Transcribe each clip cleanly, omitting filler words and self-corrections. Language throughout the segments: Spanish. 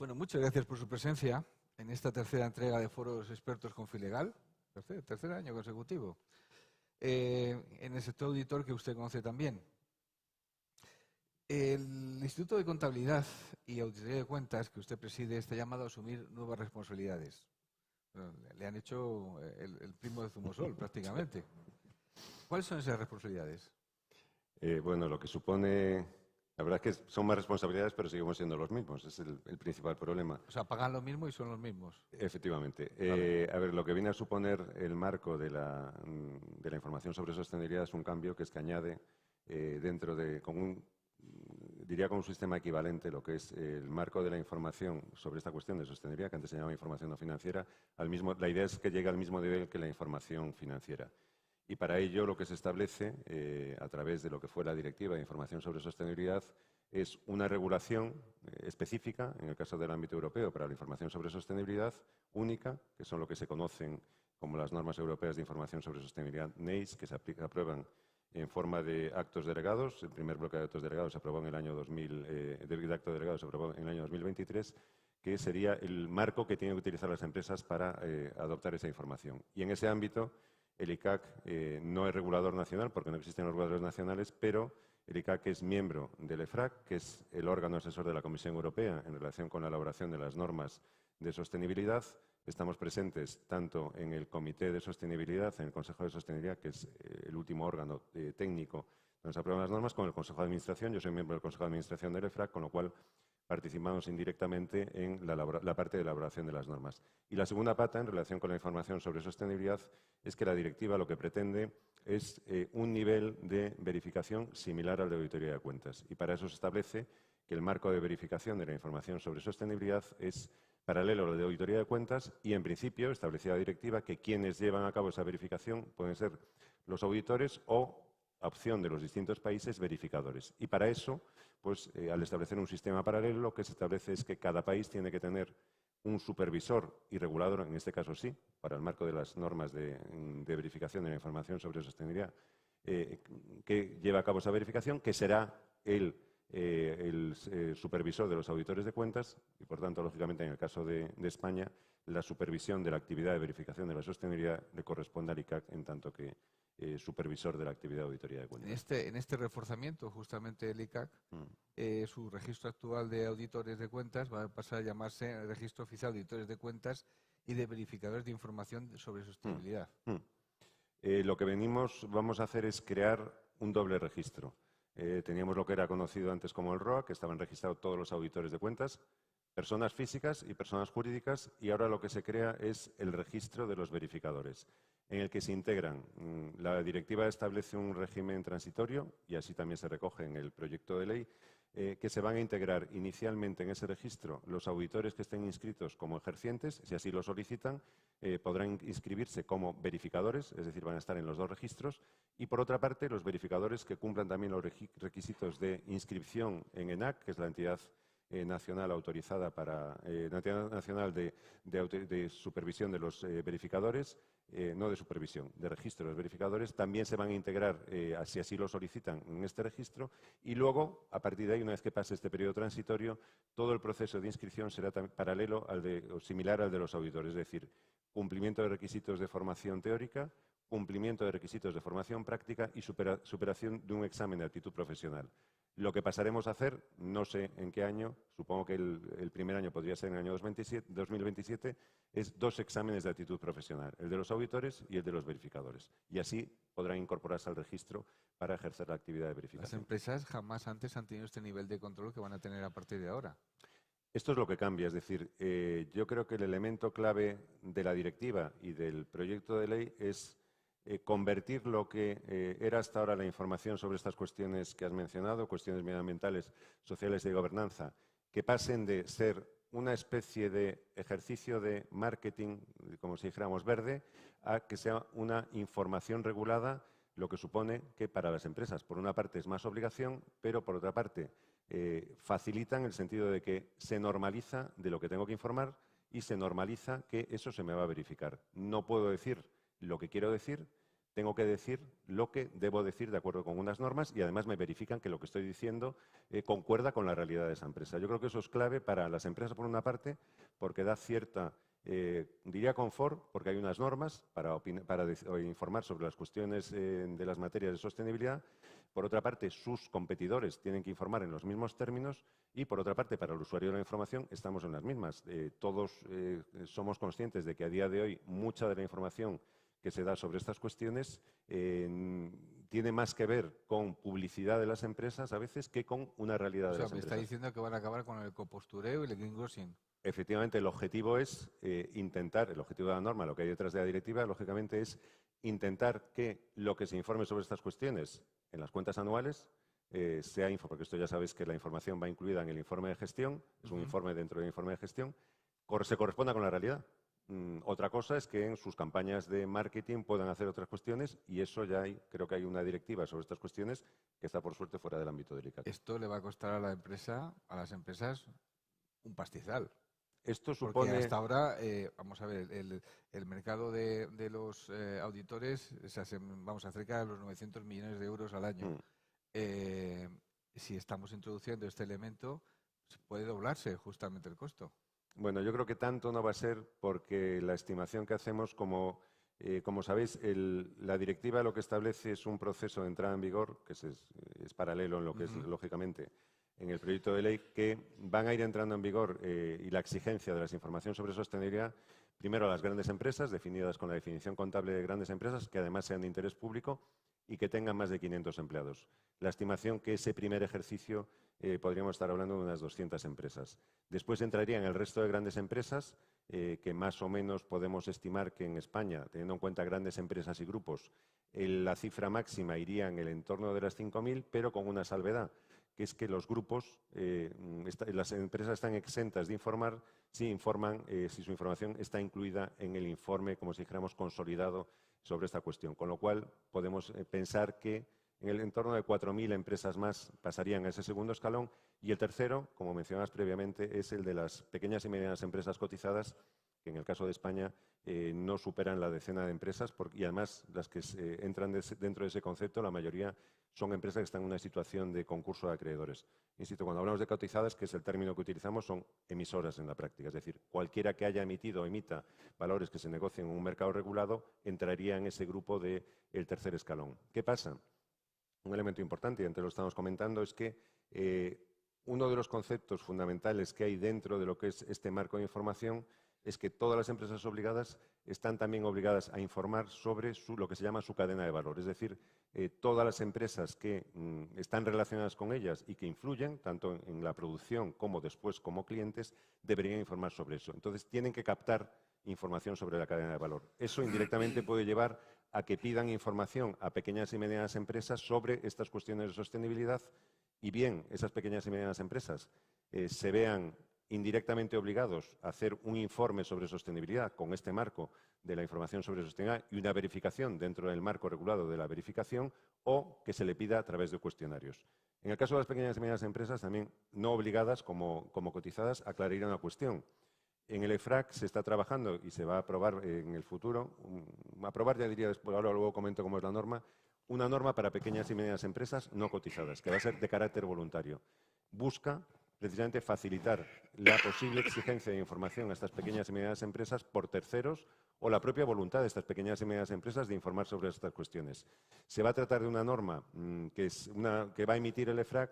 Bueno, muchas gracias por su presencia en esta tercera entrega de Foros Expertos con Filegal, tercer año consecutivo, en el sector auditor que usted conoce también. El Instituto de Contabilidad y Auditoría de Cuentas que usted preside está llamado a asumir nuevas responsabilidades. Bueno, le han hecho el primo de Zumosol, prácticamente. ¿Cuáles son esas responsabilidades? Bueno, lo que supone, la verdad es que son más responsabilidades, pero seguimos siendo los mismos, es el principal problema. O sea, pagan lo mismo y son los mismos. Efectivamente. Vale. A ver, lo que viene a suponer el marco de la información sobre sostenibilidad es un cambio que es que añade dentro de, diría con un sistema equivalente, lo que es el marco de la información sobre esta cuestión de sostenibilidad, que antes se llamaba información no financiera, la idea es que llegue al mismo nivel que la información financiera. Y para ello lo que se establece, a través de lo que fue la Directiva de Información sobre Sostenibilidad, es una regulación específica, en el caso del ámbito europeo, para la información sobre sostenibilidad, única, que son lo que se conocen como las normas europeas de información sobre sostenibilidad NEIS, que se aprueban en forma de actos delegados. El primer bloque de actos delegados se aprobó en el año 2023, que sería el marco que tienen que utilizar las empresas para adoptar esa información. Y en ese ámbito, el ICAC no es regulador nacional porque no existen los reguladores nacionales, pero el ICAC es miembro del EFRAG, que es el órgano asesor de la Comisión Europea en relación con la elaboración de las normas de sostenibilidad. Estamos presentes tanto en el Comité de Sostenibilidad, en el Consejo de Sostenibilidad, que es el último órgano técnico donde se aprueban las normas, con el Consejo de Administración. Yo soy miembro del Consejo de Administración del EFRAG, con lo cual participamos indirectamente en la parte de elaboración de las normas. Y la segunda pata, en relación con la información sobre sostenibilidad, es que la directiva lo que pretende es un nivel de verificación similar al de auditoría de cuentas. Y para eso se establece que el marco de verificación de la información sobre sostenibilidad es paralelo al de auditoría de cuentas y, en principio, establecía la directiva que quienes llevan a cabo esa verificación pueden ser los auditores o, a opción de los distintos países, verificadores. Y para eso, pues, al establecer un sistema paralelo, lo que se establece es que cada país tiene que tener un supervisor y regulador, en este caso sí, para el marco de las normas de verificación de la información sobre sostenibilidad, que lleva a cabo esa verificación, que será el supervisor de los auditores de cuentas y, por tanto, lógicamente, en el caso de España, la supervisión de la actividad de verificación de la sostenibilidad le corresponde al ICAC en tanto que supervisor de la actividad de auditoría de cuentas. En este reforzamiento, justamente el ICAC, su registro actual de auditores de cuentas va a pasar a llamarse Registro Oficial de Auditores de Cuentas y de Verificadores de Información sobre Sostenibilidad. Lo que vamos a hacer es crear un doble registro. Teníamos lo que era conocido antes como el ROA, que estaban registrados todos los auditores de cuentas, personas físicas y personas jurídicas, y ahora lo que se crea es el registro de los verificadores, en el que se integran. La directiva establece un régimen transitorio, y así también se recoge en el proyecto de ley, que se van a integrar inicialmente en ese registro los auditores que estén inscritos como ejercientes, si así lo solicitan, podrán inscribirse como verificadores, es decir, van a estar en los dos registros, y por otra parte los verificadores que cumplan también los requisitos de inscripción en ENAC, que es la entidad nacional autorizada para la entidad nacional de supervisión de los verificadores, no de supervisión, de registro de los verificadores, también se van a integrar, si así lo solicitan, en este registro, y luego, a partir de ahí, una vez que pase este periodo transitorio, todo el proceso de inscripción será paralelo o similar al de los auditores, es decir, cumplimiento de requisitos de formación teórica, cumplimiento de requisitos de formación práctica y superación de un examen de aptitud profesional. Lo que pasaremos a hacer, no sé en qué año, supongo que el primer año podría ser en el año 2027, es 2 exámenes de aptitud profesional, el de los auditores y el de los verificadores. Y así podrán incorporarse al registro para ejercer la actividad de verificación. Las empresas jamás antes han tenido este nivel de control que van a tener a partir de ahora. Esto es lo que cambia, es decir, yo creo que el elemento clave de la directiva y del proyecto de ley es convertir lo que era hasta ahora la información sobre estas cuestiones que has mencionado, cuestiones medioambientales, sociales y de gobernanza, que pasen de ser una especie de ejercicio de marketing, como si dijéramos verde, a que sea una información regulada, lo que supone que para las empresas, por una parte, es más obligación, pero por otra parte, facilita en el sentido de que se normaliza de lo que tengo que informar y se normaliza que eso se me va a verificar. No puedo decir lo que quiero decir, tengo que decir lo que debo decir de acuerdo con unas normas y además me verifican que lo que estoy diciendo concuerda con la realidad de esa empresa. Yo creo que eso es clave para las empresas, por una parte, porque da cierta, diría confort, porque hay unas normas para informar sobre las cuestiones de las materias de sostenibilidad. Por otra parte, sus competidores tienen que informar en los mismos términos y, por otra parte, para el usuario de la información estamos en las mismas. Todos somos conscientes de que a día de hoy mucha de la información que se da sobre estas cuestiones tiene más que ver con publicidad de las empresas a veces que con una realidad de las me empresas. está diciendo que van a acabar con el ecopostureo y el greenwashing. Efectivamente, el objetivo es intentar, el objetivo de la norma, lo que hay detrás de la directiva, lógicamente, es intentar que lo que se informe sobre estas cuestiones en las cuentas anuales sea porque esto ya sabéis que la información va incluida en el informe de gestión, es un informe dentro del informe de gestión, se corresponda con la realidad. Otra cosa es que en sus campañas de marketing puedan hacer otras cuestiones y eso ya creo que hay una directiva sobre estas cuestiones que está, por suerte, fuera del ámbito del ICAT. Esto le va a costar a las empresas un pastizal. Esto supone... Porque hasta ahora, vamos a ver, el mercado de los auditores vamos a cerca de los 900 millones de euros al año. Si estamos introduciendo este elemento, puede doblarse justamente el costo. Bueno, yo creo que tanto no va a ser porque la estimación que hacemos, como sabéis, la directiva lo que establece es un proceso de entrada en vigor, que es paralelo en lo que es, lógicamente, en el proyecto de ley, que van a ir entrando en vigor y la exigencia de las informaciones sobre sostenibilidad, primero a las grandes empresas, definidas con la definición contable de grandes empresas, que además sean de interés público y que tengan más de 500 empleados. La estimación que ese primer ejercicio podríamos estar hablando de unas 200 empresas. Después entrarían el resto de grandes empresas, que más o menos podemos estimar que en España, teniendo en cuenta grandes empresas y grupos, la cifra máxima iría en el entorno de las 5.000, pero con una salvedad, que es que los grupos, las empresas están exentas de informar si su información está incluida en el informe, como si dijéramos, consolidado sobre esta cuestión. Con lo cual, podemos pensar que en el entorno de 4.000 empresas más pasarían a ese segundo escalón y el tercero, como mencionabas previamente, es el de las pequeñas y medianas empresas cotizadas, que en el caso de España no superan la decena de empresas y además las que entran dentro de ese concepto, la mayoría son empresas que están en una situación de concurso de acreedores. Insisto, cuando hablamos de cotizadas, que es el término que utilizamos, son emisoras en la práctica. Es decir, cualquiera que haya emitido o emita valores que se negocien en un mercado regulado entraría en ese grupo del tercer escalón. ¿Qué pasa? Un elemento importante, y antes lo estamos comentando, es que uno de los conceptos fundamentales que hay dentro de lo que es este marco de información es que todas las empresas obligadas están también obligadas a informar sobre lo que se llama su cadena de valor. Es decir, todas las empresas que están relacionadas con ellas y que influyen, tanto en la producción como después como clientes, deberían informar sobre eso. Entonces, tienen que captar información sobre la cadena de valor. Eso indirectamente puede llevar a que pidan información a pequeñas y medianas empresas sobre estas cuestiones de sostenibilidad y bien, esas pequeñas y medianas empresas se vean indirectamente obligados a hacer un informe sobre sostenibilidad con este marco de la información sobre sostenibilidad y una verificación dentro del marco regulado de la verificación o que se le pida a través de cuestionarios. En el caso de las pequeñas y medianas empresas, también no obligadas como cotizadas, aclararía una cuestión. En el EFRAC se está trabajando y se va a aprobar en el futuro, aprobar ya diría después, ahora luego comento cómo es la norma, una norma para pequeñas y medianas empresas no cotizadas, que va a ser de carácter voluntario. Busca precisamente facilitar la posible exigencia de información a estas pequeñas y medianas empresas por terceros o la propia voluntad de estas pequeñas y medianas empresas de informar sobre estas cuestiones. Se va a tratar de una norma que va a emitir el EFRAC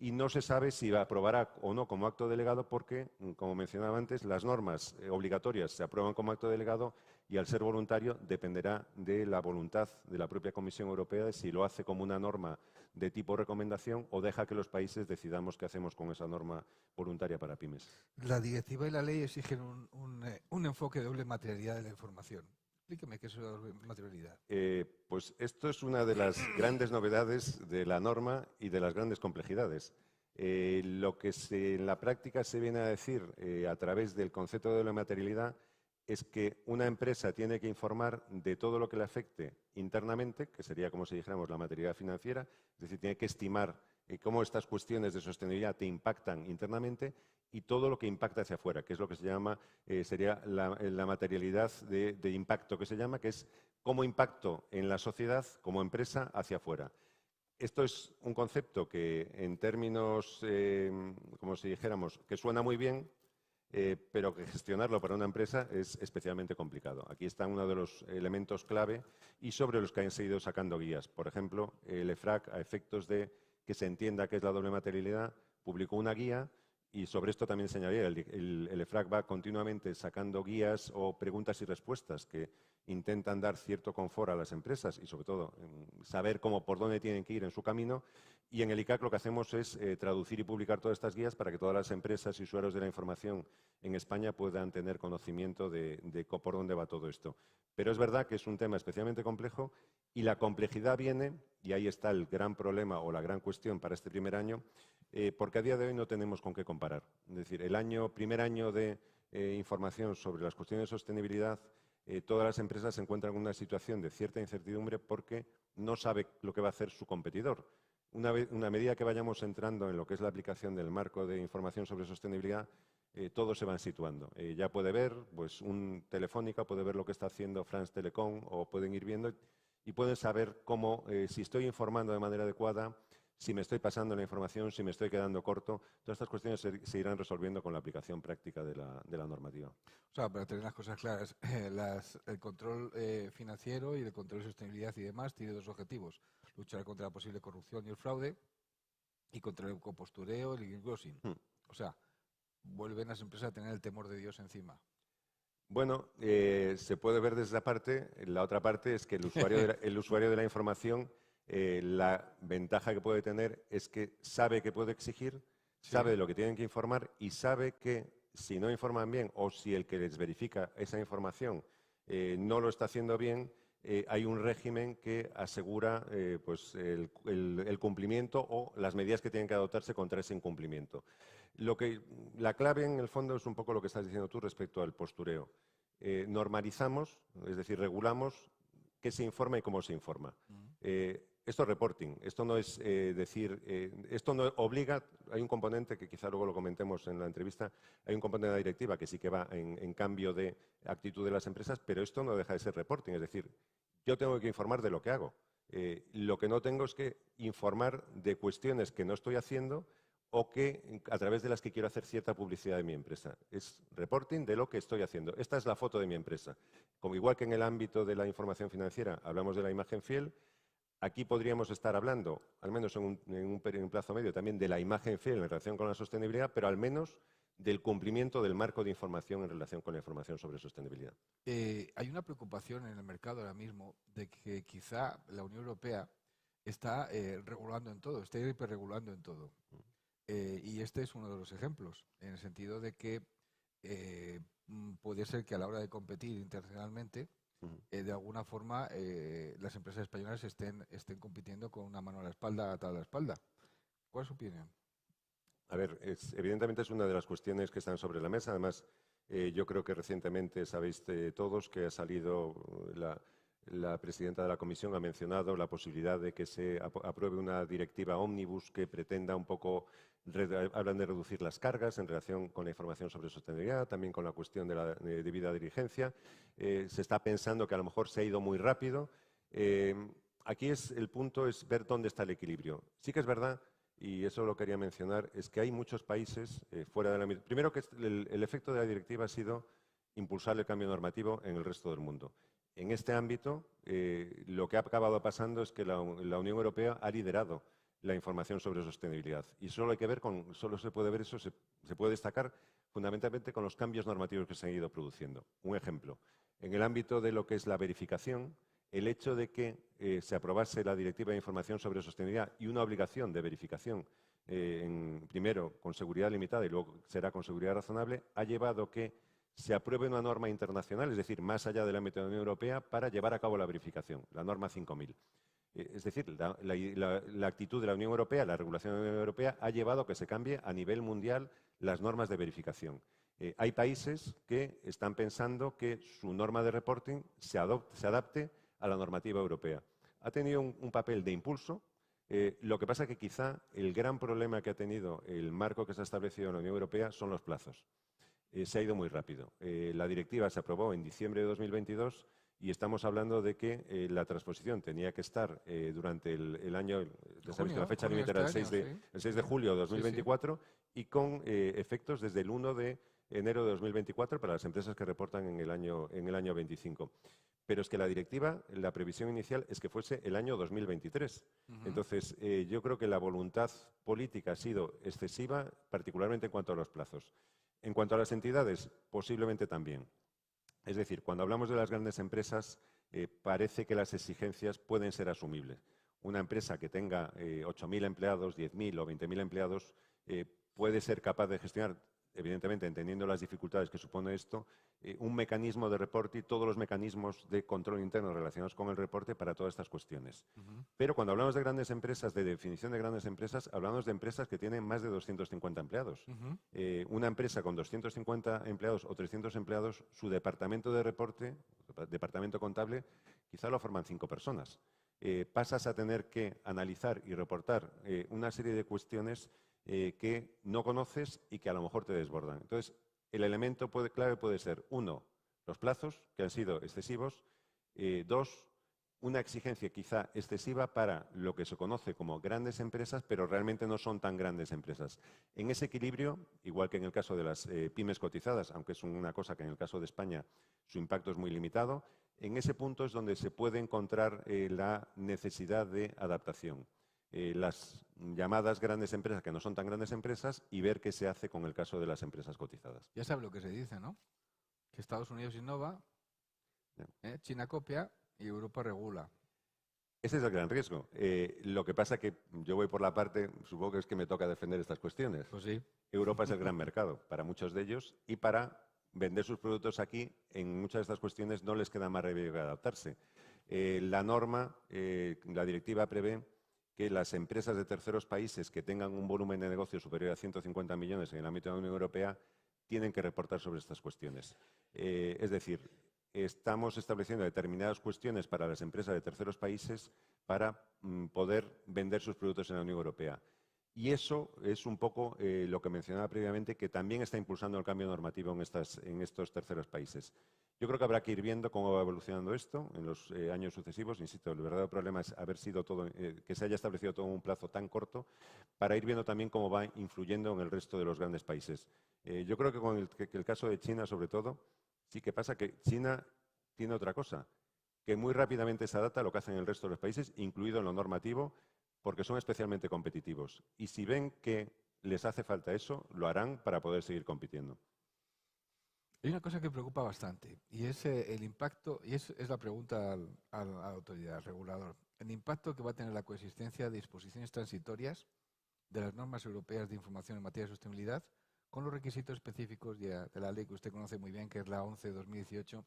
y no se sabe si la aprobará o no como acto delegado porque, como mencionaba antes, las normas obligatorias se aprueban como acto delegado y al ser voluntario dependerá de la voluntad de la propia Comisión Europea de si lo hace como una norma de tipo recomendación o deja que los países decidamos qué hacemos con esa norma voluntaria para pymes. La directiva y la ley exigen un enfoque de doble materialidad de la información. Explíqueme qué es la doble materialidad. Pues esto es una de las grandes novedades de la norma y de las grandes complejidades. Lo que en la práctica se viene a decir a través del concepto de doble materialidad es que una empresa tiene que informar de todo lo que le afecte internamente, que sería como si dijéramos la materialidad financiera, es decir, tiene que estimar cómo estas cuestiones de sostenibilidad te impactan internamente y todo lo que impacta hacia afuera, que es lo que se llama, sería la materialidad de impacto que se llama, que es cómo impacto en la sociedad como empresa hacia afuera. Esto es un concepto que en términos, como si dijéramos, que suena muy bien, pero que gestionarlo para una empresa es especialmente complicado. Aquí está uno de los elementos clave y sobre los que han seguido sacando guías. Por ejemplo, el EFRAG, a efectos de que se entienda qué es la doble materialidad, publicó una guía y sobre esto también señalaría, el EFRAG va continuamente sacando guías o preguntas y respuestas que intentan dar cierto confort a las empresas y sobre todo saber cómo por dónde tienen que ir en su camino. Y en el ICAC lo que hacemos es traducir y publicar todas estas guías para que todas las empresas y usuarios de la información en España puedan tener conocimiento de por dónde va todo esto. Pero es verdad que es un tema especialmente complejo y la complejidad viene, y ahí está el gran problema o la gran cuestión para este primer año, porque a día de hoy no tenemos con qué comparar. Es decir, el primer año de información sobre las cuestiones de sostenibilidad, todas las empresas se encuentran en una situación de cierta incertidumbre porque no sabe lo que va a hacer su competidor. Una medida que vayamos entrando en lo que es la aplicación del marco de información sobre sostenibilidad, todos se van situando. Ya puede ver, pues un Telefónica puede ver lo que está haciendo France Telecom o pueden ir viendo y pueden saber cómo, si estoy informando de manera adecuada, si me estoy pasando la información, si me estoy quedando corto. Todas estas cuestiones se irán resolviendo con la aplicación práctica de la normativa. O sea, para tener las cosas claras, el control financiero y el control de sostenibilidad y demás tiene dos objetivos: luchar contra la posible corrupción y el fraude y contra el compostureo y el greenwashing. O sea, vuelven las empresas a tener el temor de Dios encima. Bueno, se puede ver desde esa parte. La otra parte es que el usuario de la información, la ventaja que puede tener es que sabe que puede exigir, sabe de lo que tienen que informar y sabe que si no informan bien o si el que les verifica esa información no lo está haciendo bien, hay un régimen que asegura pues el cumplimiento o las medidas que tienen que adoptarse contra ese incumplimiento. La clave, en el fondo, es un poco lo que estás diciendo tú respecto al postureo. Normalizamos, es decir, regulamos qué se informa y cómo se informa. Esto es reporting, esto no es esto no obliga, hay un componente que quizá luego lo comentemos en la entrevista, hay un componente de la directiva que sí que va en cambio de actitud de las empresas, pero esto no deja de ser reporting, es decir, yo tengo que informar de lo que hago. Lo que no tengo es que informar de cuestiones que no estoy haciendo o que a través de las que quiero hacer cierta publicidad de mi empresa. Es reporting de lo que estoy haciendo. Esta es la foto de mi empresa. Como igual que en el ámbito de la información financiera hablamos de la imagen fiel, aquí podríamos estar hablando, al menos en un plazo medio, también de la imagen fiel en relación con la sostenibilidad, pero al menos del cumplimiento del marco de información en relación con la información sobre sostenibilidad. Hay una preocupación en el mercado ahora mismo de que quizá la Unión Europea está regulando en todo, está hiperregulando en todo. Y este es uno de los ejemplos, en el sentido de que puede ser que a la hora de competir internacionalmente, de alguna forma, las empresas españolas estén compitiendo con una mano a la espalda, atada a la espalda. ¿Cuál es su opinión? A ver, evidentemente es una de las cuestiones que están sobre la mesa. Además, yo creo que recientemente sabéis todos que ha salido la presidenta de la Comisión ha mencionado la posibilidad de que se apruebe una directiva ómnibus que pretenda un poco, hablan de reducir las cargas en relación con la información sobre sostenibilidad, también con la cuestión de la debida diligencia. Se está pensando que a lo mejor se ha ido muy rápido. Aquí el punto es ver dónde está el equilibrio. Sí que es verdad, y eso lo quería mencionar, es que hay muchos países fuera de la... Primero que el efecto de la directiva ha sido impulsar el cambio normativo en el resto del mundo. En este ámbito, lo que ha acabado pasando es que la Unión Europea ha liderado la información sobre sostenibilidad. Y solo hay que ver, solo se puede ver eso, se puede destacar fundamentalmente con los cambios normativos que se han ido produciendo. Un ejemplo, en el ámbito de lo que es la verificación, el hecho de que se aprobase la Directiva de Información sobre Sostenibilidad y una obligación de verificación, primero con seguridad limitada y luego será con seguridad razonable, ha llevado que se apruebe una norma internacional, es decir, más allá del ámbito de la Unión Europea, para llevar a cabo la verificación, la norma 5000. Es decir, la actitud de la Unión Europea, la regulación de la Unión Europea, ha llevado a que se cambie a nivel mundial las normas de verificación. Hay países que están pensando que su norma de reporting se adapte a la normativa europea. Ha tenido un papel de impulso, Lo que pasa es que quizá el gran problema que ha tenido el marco que se ha establecido en la Unión Europea son los plazos. Se ha ido muy rápido. La directiva se aprobó en diciembre de 2022 y estamos hablando de que la transposición tenía que estar durante el año, la fecha límite era el 6 de julio de 2024 y con efectos desde el 1 de enero de 2024 para las empresas que reportan en el año 25. Pero es que la directiva, la previsión inicial es que fuese el año 2023. Entonces, yo creo que la voluntad política ha sido excesiva, particularmente en cuanto a los plazos. En cuanto a las entidades, posiblemente también. Es decir, cuando hablamos de las grandes empresas, parece que las exigencias pueden ser asumibles. Una empresa que tenga 8.000 empleados, 10.000 o 20.000 empleados puede ser capaz de gestionar, evidentemente entendiendo las dificultades que supone esto, un mecanismo de reporte y todos los mecanismos de control interno relacionados con el reporte para todas estas cuestiones. Pero cuando hablamos de grandes empresas, de definición de grandes empresas, hablamos de empresas que tienen más de 250 empleados. Una empresa con 250 empleados o 300 empleados, su departamento de reporte, departamento contable, quizá lo forman 5 personas. Pasas a tener que analizar y reportar una serie de cuestiones que no conoces y que a lo mejor te desbordan. Entonces, el elemento clave puede ser, 1, los plazos, que han sido excesivos, 2, una exigencia quizá excesiva para lo que se conoce como grandes empresas, pero realmente no son tan grandes empresas. En ese equilibrio, igual que en el caso de las pymes cotizadas, aunque es una cosa que en el caso de España su impacto es muy limitado, en ese punto es donde se puede encontrar la necesidad de adaptación. Las llamadas grandes empresas, que no son tan grandes empresas, y ver qué se hace con el caso de las empresas cotizadas. Ya sabe lo que se dice, ¿no? Que Estados Unidos innova, China copia y Europa regula. Ese es el gran riesgo. Lo que pasa que yo voy por la parte, supongo que es que me toca defender estas cuestiones. Pues sí. Europa es el gran mercado para muchos de ellos y para vender sus productos aquí, en muchas de estas cuestiones no les queda más remedio que adaptarse. La norma, la directiva prevé que las empresas de terceros países que tengan un volumen de negocio superior a 150 millones en el ámbito de la Unión Europea tienen que reportar sobre estas cuestiones. Es decir, estamos estableciendo determinadas cuestiones para las empresas de terceros países para poder vender sus productos en la Unión Europea. Y eso es un poco lo que mencionaba previamente, que también está impulsando el cambio normativo en estos terceros países. Yo creo que habrá que ir viendo cómo va evolucionando esto en los años sucesivos. Insisto, el verdadero problema es haber sido todo, que se haya establecido todo en un plazo tan corto, para ir viendo también cómo va influyendo en el resto de los grandes países. Yo creo que con el caso de China, sobre todo, sí que pasa que China tiene otra cosa, que muy rápidamente se adapta a lo que hacen el resto de los países, incluido en lo normativo, porque son especialmente competitivos. Y si ven que les hace falta eso, lo harán para poder seguir compitiendo. Hay una cosa que preocupa bastante y es el impacto, y es la pregunta a la autoridad, al regulador, el impacto que va a tener la coexistencia de disposiciones transitorias de las normas europeas de información en materia de sostenibilidad con los requisitos específicos de la ley que usted conoce muy bien, que es la 11/2018,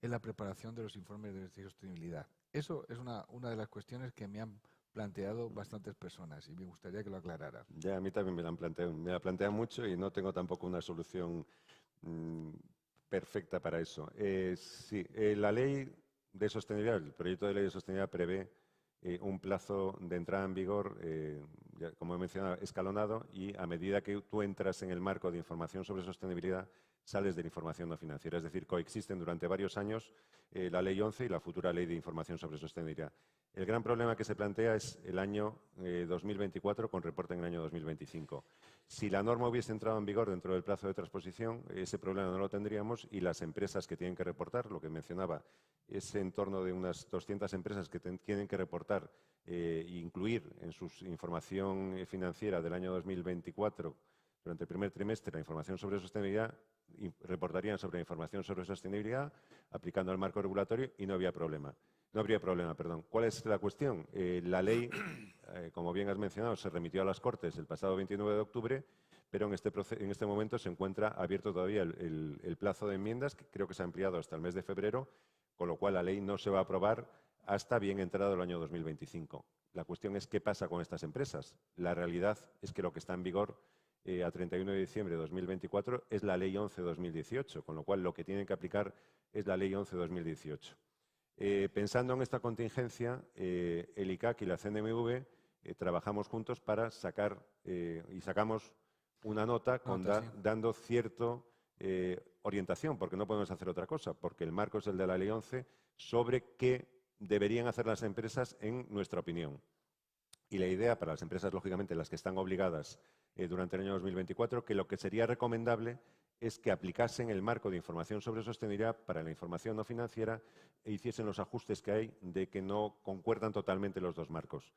en la preparación de los informes de sostenibilidad. Eso es una de las cuestiones que me han planteado bastantes personas y me gustaría que lo aclarara. Ya, a mí también me la plantean mucho y no tengo tampoco una solución perfecta para eso. Sí, la ley de sostenibilidad, el proyecto de ley de sostenibilidad prevé un plazo de entrada en vigor, como he mencionado, escalonado, y a medida que tú entras en el marco de información sobre sostenibilidad, sales de la información no financiera. Es decir, coexisten durante varios años la Ley 11 y la futura Ley de Información sobre Sostenibilidad. El gran problema que se plantea es el año 2024 con reporte en el año 2025. Si la norma hubiese entrado en vigor dentro del plazo de transposición, ese problema no lo tendríamos y las empresas que tienen que reportar, lo que mencionaba, es en torno de unas 200 empresas que tienen que reportar e incluir en su información financiera del año 2024 durante el primer trimestre la información sobre sostenibilidad, reportarían sobre la información sobre sostenibilidad aplicando el marco regulatorio y no habría problema. ¿Cuál es la cuestión? La ley, como bien has mencionado, se remitió a las Cortes el pasado 29 de octubre, pero en este momento se encuentra abierto todavía el plazo de enmiendas, que creo que se ha ampliado hasta el mes de febrero, con lo cual la ley no se va a aprobar hasta bien entrado el año 2025. La cuestión es qué pasa con estas empresas. La realidad es que lo que está en vigor a 31 de diciembre de 2024 es la Ley 11/2018, con lo cual lo que tienen que aplicar es la Ley 11/2018. Pensando en esta contingencia, el ICAC y la CNMV trabajamos juntos para sacar, y sacamos una nota dando cierta orientación, porque no podemos hacer otra cosa, porque el marco es el de la Ley 11, sobre qué deberían hacer las empresas en nuestra opinión. Y la idea para las empresas, lógicamente, las que están obligadas durante el año 2024, que lo que sería recomendable es que aplicasen el marco de información sobre sostenibilidad para la información no financiera e hiciesen los ajustes que hay de que no concuerdan totalmente los dos marcos.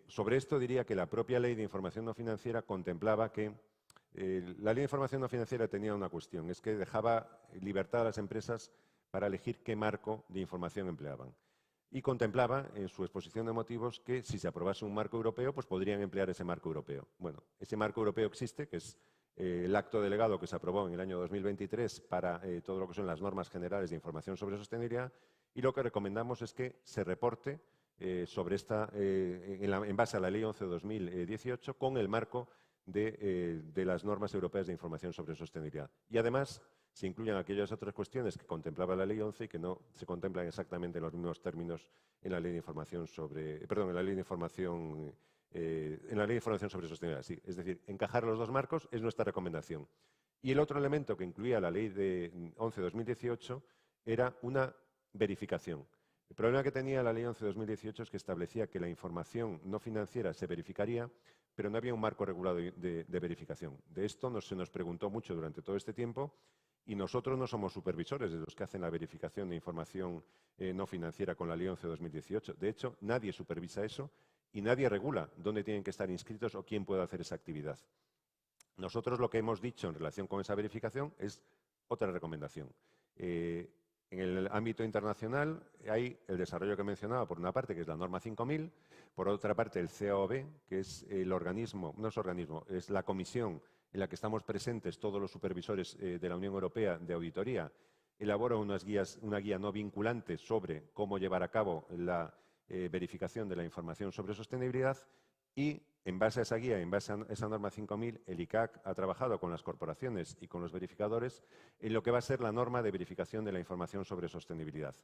Sobre esto diría que la propia Ley de Información No Financiera contemplaba que la Ley de Información No Financiera tenía una cuestión, es que dejaba libertad a las empresas para elegir qué marco de información empleaban. Y contemplaba en su exposición de motivos que si se aprobase un marco europeo, pues podrían emplear ese marco europeo. Bueno, ese marco europeo existe, que es el acto delegado que se aprobó en el año 2023 para todo lo que son las normas generales de información sobre sostenibilidad, y lo que recomendamos es que se reporte sobre en base a la Ley 11 de 2018 con el marco de las normas europeas de información sobre sostenibilidad. Y además se incluyan aquellas otras cuestiones que contemplaba la Ley 11 y que no se contemplan exactamente en los mismos términos en la Ley de Información en la Ley de Información sobre sostenibilidad. Sí. Es decir, encajar los dos marcos es nuestra recomendación. Y el otro elemento que incluía la Ley de 11 de 2018 era una verificación. El problema que tenía la Ley 11 de 2018 es que establecía que la información no financiera se verificaría, pero no había un marco regulado de verificación. De esto se nos preguntó mucho durante todo este tiempo y nosotros no somos supervisores de los que hacen la verificación de información no financiera con la Ley 11 de 2018. De hecho, nadie supervisa eso y nadie regula dónde tienen que estar inscritos o quién puede hacer esa actividad. Nosotros lo que hemos dicho en relación con esa verificación es otra recomendación. En el ámbito internacional hay el desarrollo que mencionaba, por una parte, que es la norma 5000, por otra parte el CAOB, que es el organismo, no es organismo, es la comisión en la que estamos presentes todos los supervisores de la Unión Europea de auditoría, elabora una guía no vinculante sobre cómo llevar a cabo la verificación de la información sobre sostenibilidad y en base a esa guía, en base a esa norma 5000, el ICAC ha trabajado con las corporaciones y con los verificadores en lo que va a ser la norma de verificación de la información sobre sostenibilidad.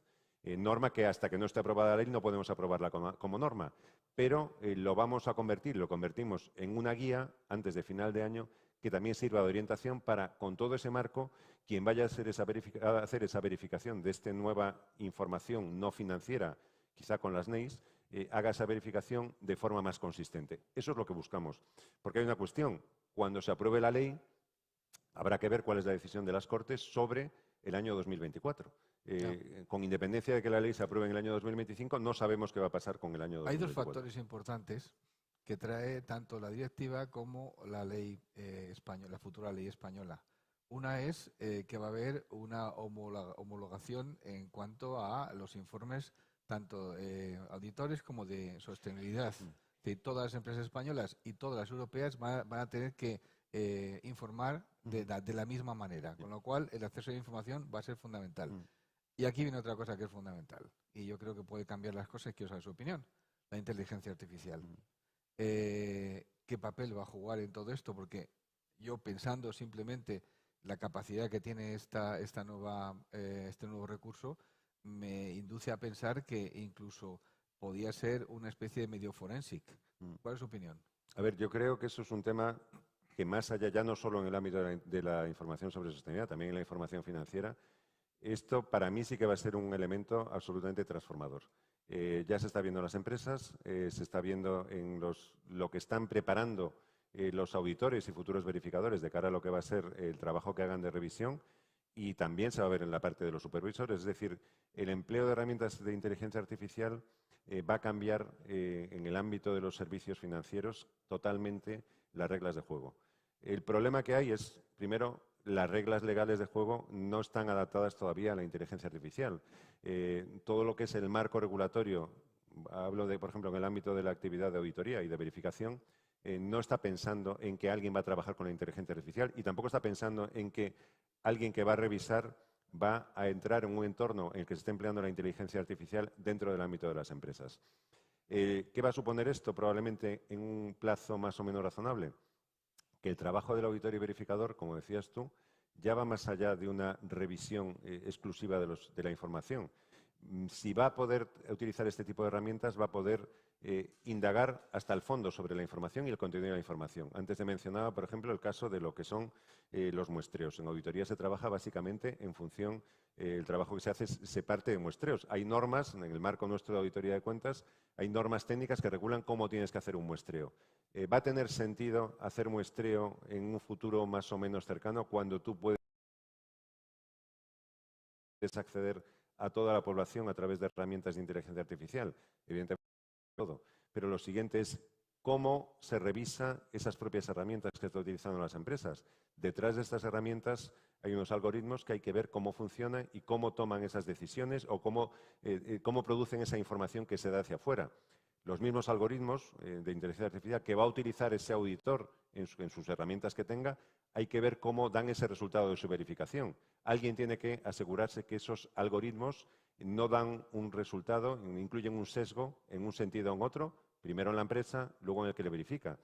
Norma que hasta que no esté aprobada la ley no podemos aprobarla como norma, pero lo vamos a convertir, lo convertimos en una guía antes de final de año que también sirva de orientación para, con todo ese marco, quien vaya a hacer esa verificación de esta nueva información no financiera, quizá con las NEIs, haga esa verificación de forma más consistente. Eso es lo que buscamos. Porque hay una cuestión. Cuando se apruebe la ley, habrá que ver cuál es la decisión de las Cortes sobre el año 2024. Con independencia de que la ley se apruebe en el año 2025, no sabemos qué va a pasar con el año 2024. Hay dos factores importantes que trae tanto la directiva como la ley española, la futura ley española. Una es que va a haber una homologación en cuanto a los informes tanto auditores como de sostenibilidad. Que todas las empresas españolas y todas las europeas van a tener que informar de la misma manera, con lo cual el acceso a la información va a ser fundamental. Y aquí viene otra cosa que es fundamental, y yo creo que puede cambiar las cosas, quiero saber su opinión, la inteligencia artificial. ¿Qué papel va a jugar en todo esto? Porque yo pensando simplemente la capacidad que tiene este nuevo recurso, me induce a pensar que incluso podía ser una especie de medio forensic. ¿Cuál es su opinión? A ver, yo creo que eso es un tema que más allá, ya no solo en el ámbito de la información sobre sostenibilidad, también en la información financiera, esto para mí sí que va a ser un elemento absolutamente transformador. Ya se está viendo en las empresas, se está viendo en lo que están preparando los auditores y futuros verificadores de cara a lo que va a ser el trabajo que hagan de revisión, y también se va a ver en la parte de los supervisores. Es decir, el empleo de herramientas de inteligencia artificial va a cambiar en el ámbito de los servicios financieros totalmente las reglas de juego. El problema que hay es, primero, las reglas legales de juego no están adaptadas todavía a la inteligencia artificial. Todo lo que es el marco regulatorio, hablo de, por ejemplo, en el ámbito de la actividad de auditoría y de verificación, no está pensando en que alguien va a trabajar con la inteligencia artificial y tampoco está pensando en que alguien que va a revisar va a entrar en un entorno en el que se esté empleando la inteligencia artificial dentro del ámbito de las empresas. ¿Qué va a suponer esto? Probablemente en un plazo más o menos razonable. Que el trabajo del auditor y verificador, como decías tú, ya va más allá de una revisión exclusiva de la información. si va a poder utilizar este tipo de herramientas, va a poder indagar hasta el fondo sobre la información y el contenido de la información. Antes te mencionaba, por ejemplo, el caso de lo que son los muestreos. En auditoría se trabaja básicamente en función, el trabajo que se hace se parte de muestreos. Hay normas, en el marco nuestro de auditoría de cuentas, hay normas técnicas que regulan cómo tienes que hacer un muestreo. ¿Va a tener sentido hacer muestreo en un futuro más o menos cercano cuando tú puedes acceder a toda la población a través de herramientas de inteligencia artificial? Evidentemente todo. Pero lo siguiente es cómo se revisa esas propias herramientas que están utilizando las empresas. Detrás de estas herramientas hay unos algoritmos que hay que ver cómo funcionan y cómo toman esas decisiones o cómo producen esa información que se da hacia afuera. Los mismos algoritmos de inteligencia artificial que va a utilizar ese auditor en sus herramientas que tenga, hay que ver cómo dan ese resultado de su verificación. Alguien tiene que asegurarse que esos algoritmos no dan un resultado, incluyen un sesgo en un sentido o en otro, primero en la empresa, luego en el que le verifica.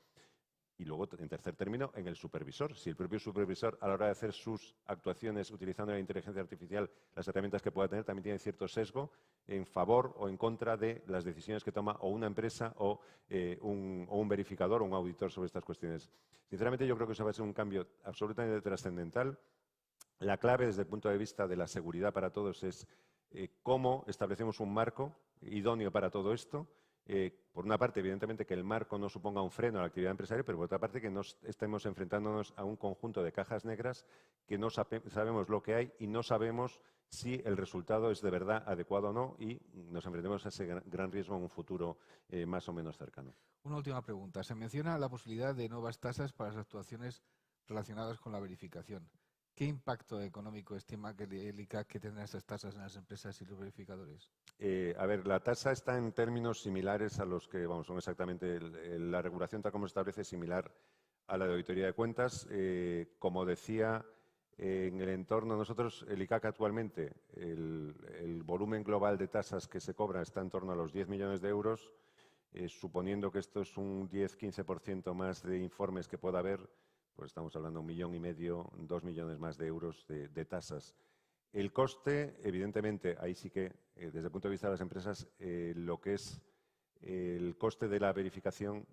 Y luego, en tercer término, en el supervisor. Si el propio supervisor, a la hora de hacer sus actuaciones utilizando la inteligencia artificial, las herramientas que pueda tener, también tiene cierto sesgo en favor o en contra de las decisiones que toma o una empresa o un verificador o un auditor sobre estas cuestiones. Sinceramente, yo creo que eso va a ser un cambio absolutamente trascendental. La clave, desde el punto de vista de la seguridad para todos, es cómo establecemos un marco idóneo para todo esto. Por una parte, evidentemente, que el marco no suponga un freno a la actividad empresarial, pero por otra parte, que no estemos enfrentándonos a un conjunto de cajas negras que no sabemos lo que hay y no sabemos si el resultado es de verdad adecuado o no, y nos enfrentemos a ese gran riesgo en un futuro más o menos cercano. Una última pregunta. Se menciona la posibilidad de nuevas tasas para las actuaciones relacionadas con la verificación. ¿Qué impacto económico estima que el ICAC que tendrán esas tasas en las empresas y los verificadores? A ver, la tasa está en términos similares a los que, vamos, son exactamente la regulación tal como se establece es similar a la de auditoría de cuentas. Como decía, en el entorno, nosotros, el ICAC actualmente, el volumen global de tasas que se cobra está en torno a los 10 millones de euros, suponiendo que esto es un 10-15% más de informes que pueda haber, pues estamos hablando de 1,5 millones, 2 millones más de euros de tasas. El coste, evidentemente, ahí sí que, desde el punto de vista de las empresas, lo que es el coste de la verificación,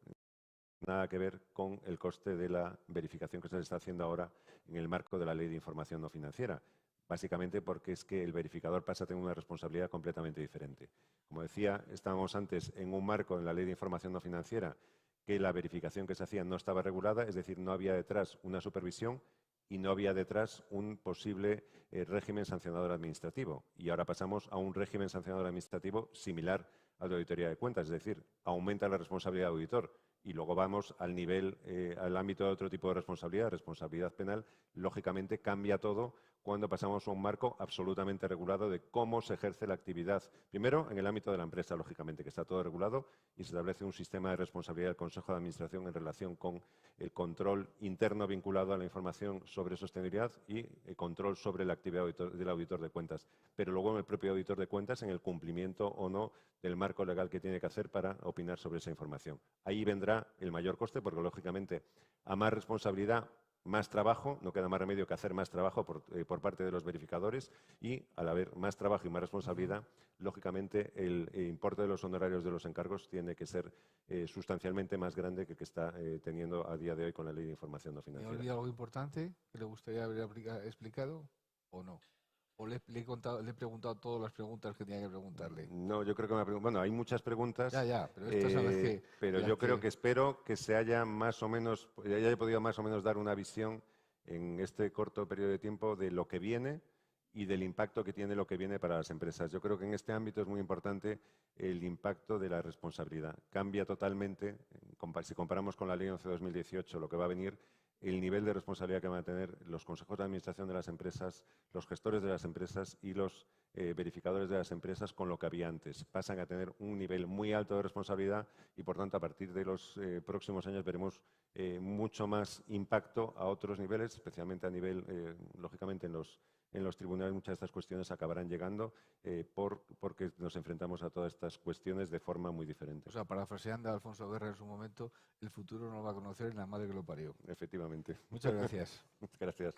nada que ver con el coste de la verificación que se está haciendo ahora en el marco de la Ley de Información No Financiera. Básicamente porque es que el verificador pasa a tener una responsabilidad completamente diferente. Como decía, estábamos antes en un marco en la Ley de Información No Financiera que la verificación que se hacía no estaba regulada, es decir, no había detrás una supervisión y no había detrás un posible régimen sancionador administrativo. Y ahora pasamos a un régimen sancionador administrativo similar al de auditoría de cuentas, es decir, aumenta la responsabilidad del auditor. Y luego vamos al nivel, al ámbito de otro tipo de responsabilidad penal. Lógicamente cambia todo cuando pasamos a un marco absolutamente regulado de cómo se ejerce la actividad. Primero, en el ámbito de la empresa, lógicamente, que está todo regulado y se establece un sistema de responsabilidad del Consejo de Administración en relación con el control interno vinculado a la información sobre sostenibilidad y el control sobre la actividad del auditor de cuentas. Pero luego en el propio auditor de cuentas, en el cumplimiento o no del marco legal que tiene que hacer para opinar sobre esa información. Ahí vendrá el mayor coste porque, lógicamente, a más responsabilidad, más trabajo, no queda más remedio que hacer más trabajo por parte de los verificadores y, al haber más trabajo y más responsabilidad, lógicamente el importe de los honorarios de los encargos tiene que ser sustancialmente más grande que el que está teniendo a día de hoy con la Ley de Información No Financiera. ¿Me olvidado algo importante que le gustaría haber explicado o no? ¿O le he preguntado todas las preguntas que tenía que preguntarle? No, yo creo que bueno, hay muchas preguntas. Ya, pero estas son las que... Pero yo creo que espero que se haya más o menos, haya podido más o menos dar una visión en este corto periodo de tiempo de lo que viene y del impacto que tiene lo que viene para las empresas. Yo creo que en este ámbito es muy importante el impacto de la responsabilidad. Cambia totalmente, si comparamos con la Ley 11/2018, lo que va a venir, el nivel de responsabilidad que van a tener los consejos de administración de las empresas, los gestores de las empresas y los verificadores de las empresas con lo que había antes. Pasan a tener un nivel muy alto de responsabilidad y, por tanto, a partir de los próximos años veremos mucho más impacto a otros niveles, especialmente a nivel, lógicamente, en los tribunales muchas de estas cuestiones acabarán llegando porque nos enfrentamos a todas estas cuestiones de forma muy diferente. O sea, parafraseando a Alfonso Guerra en su momento, el futuro no lo va a conocer en la madre que lo parió. Efectivamente. Muchas gracias. Gracias.